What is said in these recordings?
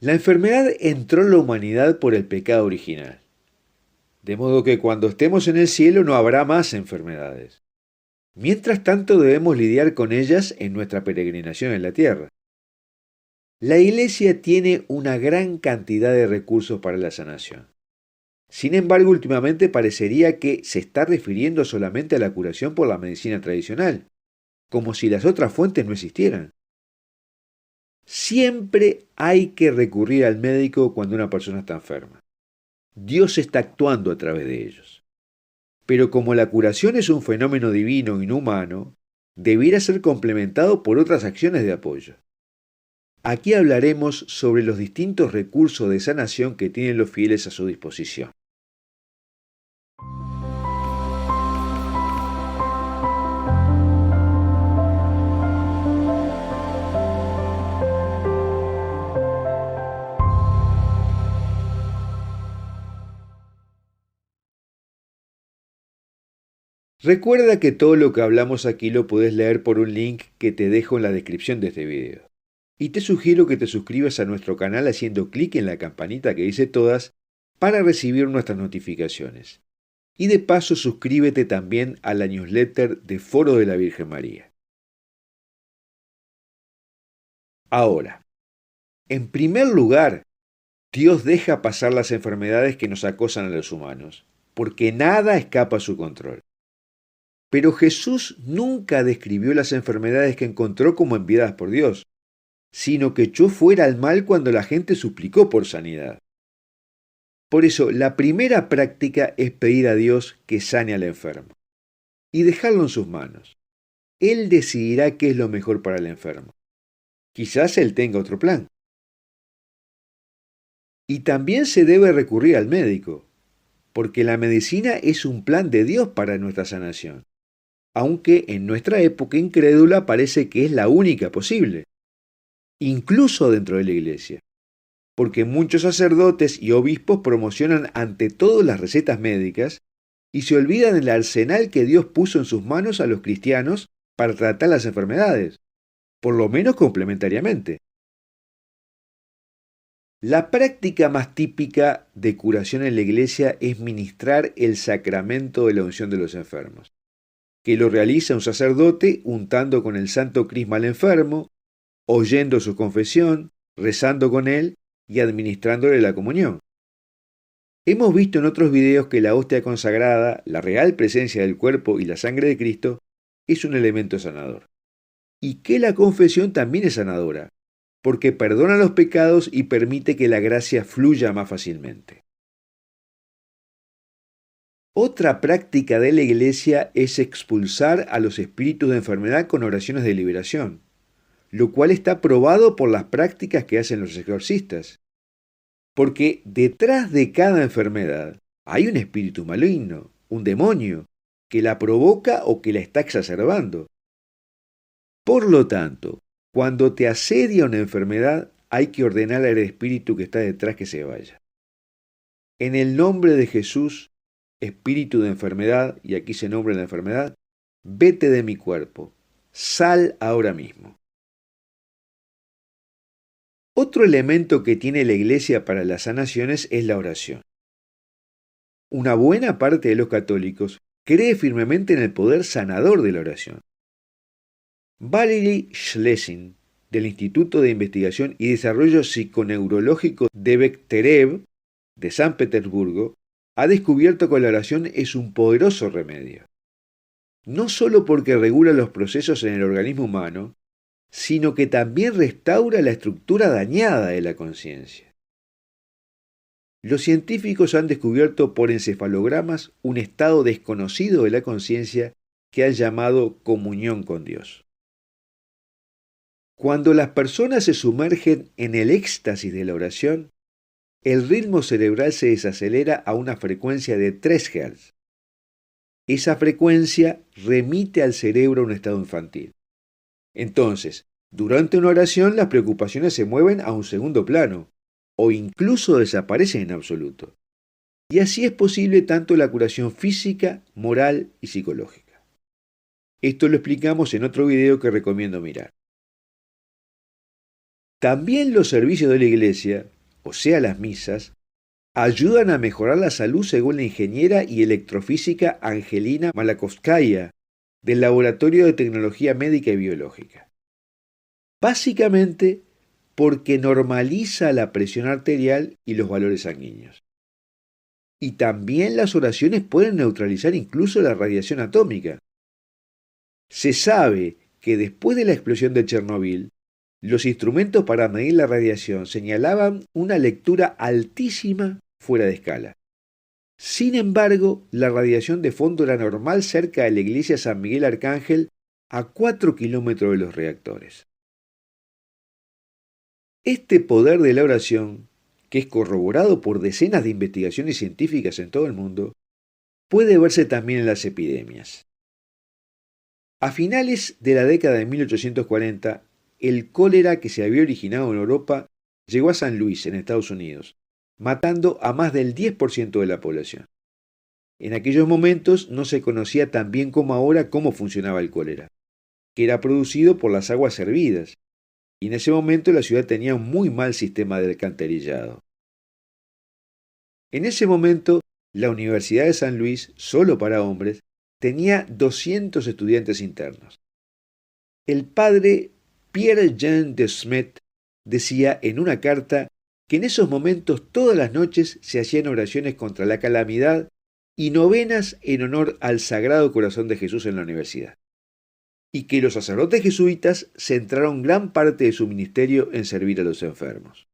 La enfermedad entró en la humanidad por el pecado original, de modo que cuando estemos en el cielo no habrá más enfermedades. Mientras tanto debemos lidiar con ellas en nuestra peregrinación en la tierra. La Iglesia tiene una gran cantidad de recursos para la sanación. Sin embargo, últimamente parecería que se está refiriendo solamente a la curación por la medicina tradicional, como si las otras fuentes no existieran. Siempre hay que recurrir al médico cuando una persona está enferma. Dios está actuando a través de ellos. Pero como la curación es un fenómeno divino y no humano, debiera ser complementado por otras acciones de apoyo. Aquí hablaremos sobre los distintos recursos de sanación que tienen los fieles a su disposición. Recuerda que todo lo que hablamos aquí lo puedes leer por un link que te dejo en la descripción de este video. Y te sugiero que te suscribas a nuestro canal haciendo clic en la campanita que dice todas para recibir nuestras notificaciones. Y de paso suscríbete también a la newsletter de Foro de la Virgen María. Ahora, en primer lugar, Dios deja pasar las enfermedades que nos acosan a los humanos, porque nada escapa a su control. Pero Jesús nunca describió las enfermedades que encontró como enviadas por Dios, sino que echó fuera al mal cuando la gente suplicó por sanidad. Por eso, la primera práctica es pedir a Dios que sane al enfermo y dejarlo en sus manos. Él decidirá qué es lo mejor para el enfermo. Quizás él tenga otro plan. Y también se debe recurrir al médico, porque la medicina es un plan de Dios para nuestra sanación, aunque en nuestra época incrédula parece que es la única posible, incluso dentro de la iglesia, porque muchos sacerdotes y obispos promocionan ante todo las recetas médicas y se olvidan del arsenal que Dios puso en sus manos a los cristianos para tratar las enfermedades, por lo menos complementariamente. La práctica más típica de curación en la iglesia es ministrar el sacramento de la unción de los enfermos, que lo realiza un sacerdote untando con el santo crisma al enfermo, oyendo su confesión, rezando con él y administrándole la comunión. Hemos visto en otros videos que la hostia consagrada, la real presencia del cuerpo y la sangre de Cristo, es un elemento sanador. Y que la confesión también es sanadora, porque perdona los pecados y permite que la gracia fluya más fácilmente. Otra práctica de la iglesia es expulsar a los espíritus de enfermedad con oraciones de liberación, lo cual está probado por las prácticas que hacen los exorcistas. Porque detrás de cada enfermedad hay un espíritu maligno, un demonio, que la provoca o que la está exacerbando. Por lo tanto, cuando te asedia una enfermedad, hay que ordenar al espíritu que está detrás que se vaya. En el nombre de Jesús, espíritu de enfermedad, y aquí se nombra la enfermedad, vete de mi cuerpo, sal ahora mismo. Otro elemento que tiene la Iglesia para las sanaciones es la oración. Una buena parte de los católicos cree firmemente en el poder sanador de la oración. Valery Schlesing, del Instituto de Investigación y Desarrollo Psiconeurológico de Bekhterev, de San Petersburgo, ha descubierto que la oración es un poderoso remedio. No solo porque regula los procesos en el organismo humano, sino que también restaura la estructura dañada de la conciencia. Los científicos han descubierto por encefalogramas un estado desconocido de la conciencia que han llamado comunión con Dios. Cuando las personas se sumergen en el éxtasis de la oración, el ritmo cerebral se desacelera a una frecuencia de 3 Hz. Esa frecuencia remite al cerebro a un estado infantil. Entonces, durante una oración las preocupaciones se mueven a un segundo plano, o incluso desaparecen en absoluto. Y así es posible tanto la curación física, moral y psicológica. Esto lo explicamos en otro video que recomiendo mirar. También los servicios de la iglesia, o sea, las misas, ayudan a mejorar la salud según la ingeniera y electrofísica Angelina Malakovskaya, del Laboratorio de Tecnología Médica y Biológica. Básicamente porque normaliza la presión arterial y los valores sanguíneos. Y también las oraciones pueden neutralizar incluso la radiación atómica. Se sabe que después de la explosión de Chernobyl, los instrumentos para medir la radiación señalaban una lectura altísima fuera de escala. Sin embargo, la radiación de fondo era normal cerca de la iglesia San Miguel Arcángel, a 4 kilómetros de los reactores. Este poder de la oración, que es corroborado por decenas de investigaciones científicas en todo el mundo, puede verse también en las epidemias. A finales de la década de 1840, el cólera que se había originado en Europa llegó a San Luis, en Estados Unidos, matando a más del 10% de la población. En aquellos momentos no se conocía tan bien como ahora cómo funcionaba el cólera, que era producido por las aguas hervidas, y en ese momento la ciudad tenía un muy mal sistema de alcantarillado. En ese momento, la Universidad de San Luis, solo para hombres, tenía 200 estudiantes internos. El padre Pierre-Jean de Smet decía en una carta que en esos momentos todas las noches se hacían oraciones contra la calamidad y novenas en honor al Sagrado Corazón de Jesús en la universidad, y que los sacerdotes jesuitas centraron gran parte de su ministerio en servir a los enfermos.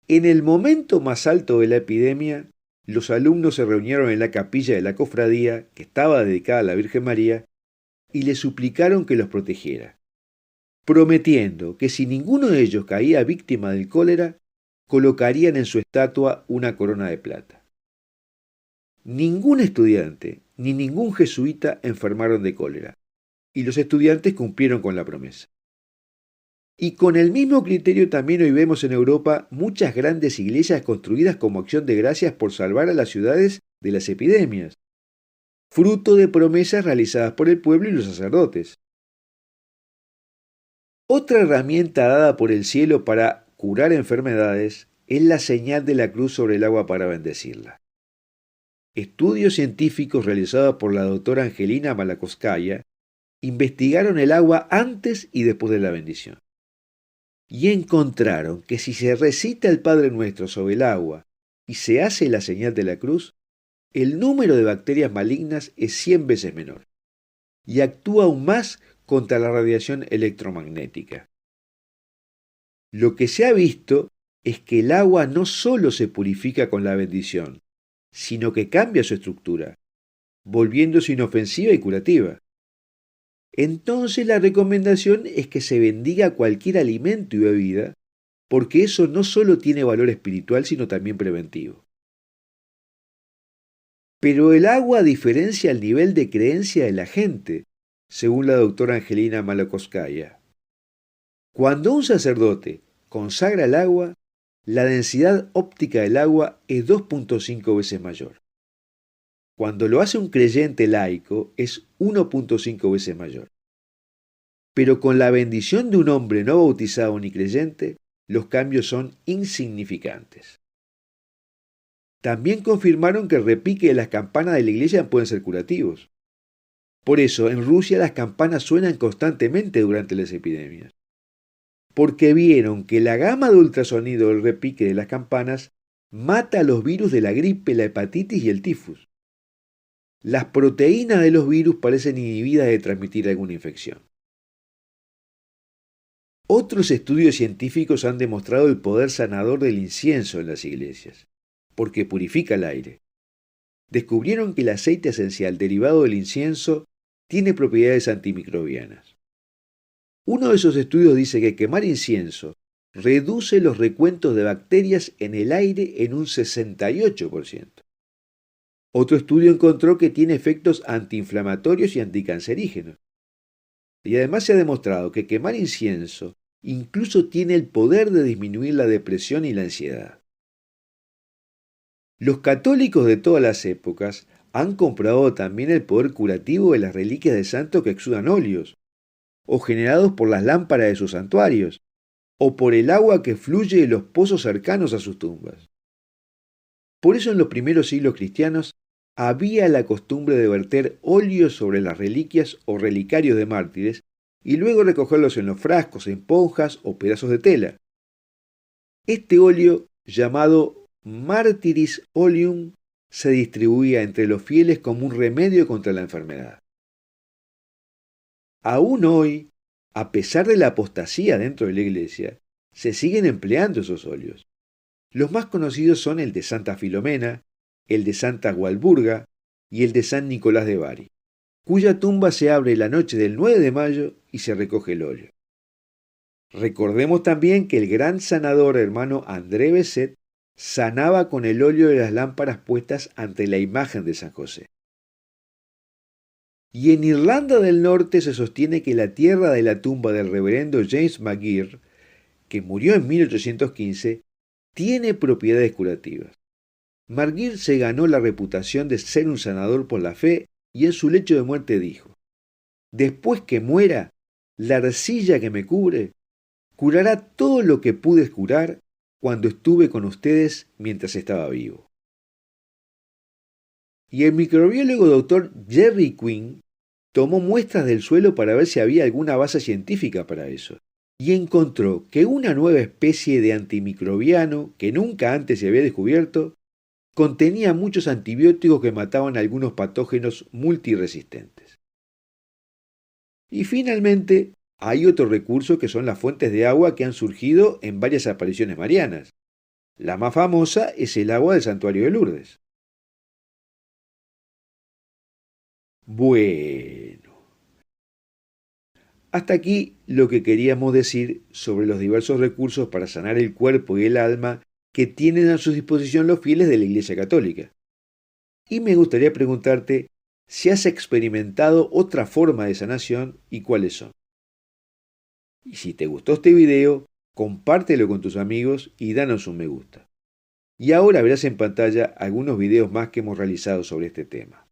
En el momento más alto de la epidemia, los alumnos se reunieron en la capilla de la cofradía, que estaba dedicada a la Virgen María, y le suplicaron que los protegiera, prometiendo que si ninguno de ellos caía víctima del cólera, colocarían en su estatua una corona de plata. Ningún estudiante ni ningún jesuita enfermaron de cólera, y los estudiantes cumplieron con la promesa. Y con el mismo criterio también hoy vemos en Europa muchas grandes iglesias construidas como acción de gracias por salvar a las ciudades de las epidemias, fruto de promesas realizadas por el pueblo y los sacerdotes. Otra herramienta dada por el cielo para curar enfermedades es la señal de la cruz sobre el agua para bendecirla. Estudios científicos realizados por la doctora Angelina Malakovskaya investigaron el agua antes y después de la bendición. Y encontraron que si se recita el Padre Nuestro sobre el agua y se hace la señal de la cruz, el número de bacterias malignas es 100 veces menor y actúa aún más contra la radiación electromagnética. Lo que se ha visto es que el agua no solo se purifica con la bendición, sino que cambia su estructura, volviéndose inofensiva y curativa. Entonces la recomendación es que se bendiga cualquier alimento y bebida, porque eso no solo tiene valor espiritual, sino también preventivo. Pero el agua diferencia el nivel de creencia de la gente, según la doctora Angelina Malakovskaya. Cuando un sacerdote consagra el agua, la densidad óptica del agua es 2.5 veces mayor. Cuando lo hace un creyente laico es 1.5 veces mayor. Pero con la bendición de un hombre no bautizado ni creyente, los cambios son insignificantes. También confirmaron que el repique de las campanas de la iglesia pueden ser curativos. Por eso, en Rusia las campanas suenan constantemente durante las epidemias, porque vieron que la gama de ultrasonido del repique de las campanas mata a los virus de la gripe, la hepatitis y el tifus. Las proteínas de los virus parecen inhibidas de transmitir alguna infección. Otros estudios científicos han demostrado el poder sanador del incienso en las iglesias, porque purifica el aire. Descubrieron que el aceite esencial derivado del incienso tiene propiedades antimicrobianas. Uno de esos estudios dice que quemar incienso reduce los recuentos de bacterias en el aire en un 68%. Otro estudio encontró que tiene efectos antiinflamatorios y anticancerígenos. Y además se ha demostrado que quemar incienso incluso tiene el poder de disminuir la depresión y la ansiedad. Los católicos de todas las épocas han comprobado también el poder curativo de las reliquias de santos que exudan óleos, o generados por las lámparas de sus santuarios, o por el agua que fluye de los pozos cercanos a sus tumbas. Por eso en los primeros siglos cristianos había la costumbre de verter óleo sobre las reliquias o relicarios de mártires y luego recogerlos en los frascos, esponjas o pedazos de tela. Este óleo, llamado Martyris Oleum, se distribuía entre los fieles como un remedio contra la enfermedad. Aún hoy, a pesar de la apostasía dentro de la Iglesia, se siguen empleando esos óleos. Los más conocidos son el de Santa Filomena, el de Santa Walburga y el de San Nicolás de Bari, cuya tumba se abre la noche del 9 de mayo y se recoge el óleo. Recordemos también que el gran sanador hermano André Besset sanaba con el óleo de las lámparas puestas ante la imagen de San José. Y en Irlanda del Norte se sostiene que la tierra de la tumba del reverendo James McGeer, que murió en 1815, tiene propiedades curativas. McGeer se ganó la reputación de ser un sanador por la fe y en su lecho de muerte dijo: «Después que muera, la arcilla que me cubre curará todo lo que pude curar cuando estuve con ustedes mientras estaba vivo». Y el microbiólogo Dr. Jerry Quinn tomó muestras del suelo para ver si había alguna base científica para eso, y encontró que una nueva especie de antimicrobiano que nunca antes se había descubierto contenía muchos antibióticos que mataban a algunos patógenos multiresistentes. Y finalmente, hay otro recurso que son las fuentes de agua que han surgido en varias apariciones marianas. La más famosa es el agua del santuario de Lourdes. Bueno, hasta aquí lo que queríamos decir sobre los diversos recursos para sanar el cuerpo y el alma que tienen a su disposición los fieles de la Iglesia Católica. Y me gustaría preguntarte si has experimentado otra forma de sanación y cuáles son. Y si te gustó este video, compártelo con tus amigos y danos un me gusta. Y ahora verás en pantalla algunos videos más que hemos realizado sobre este tema.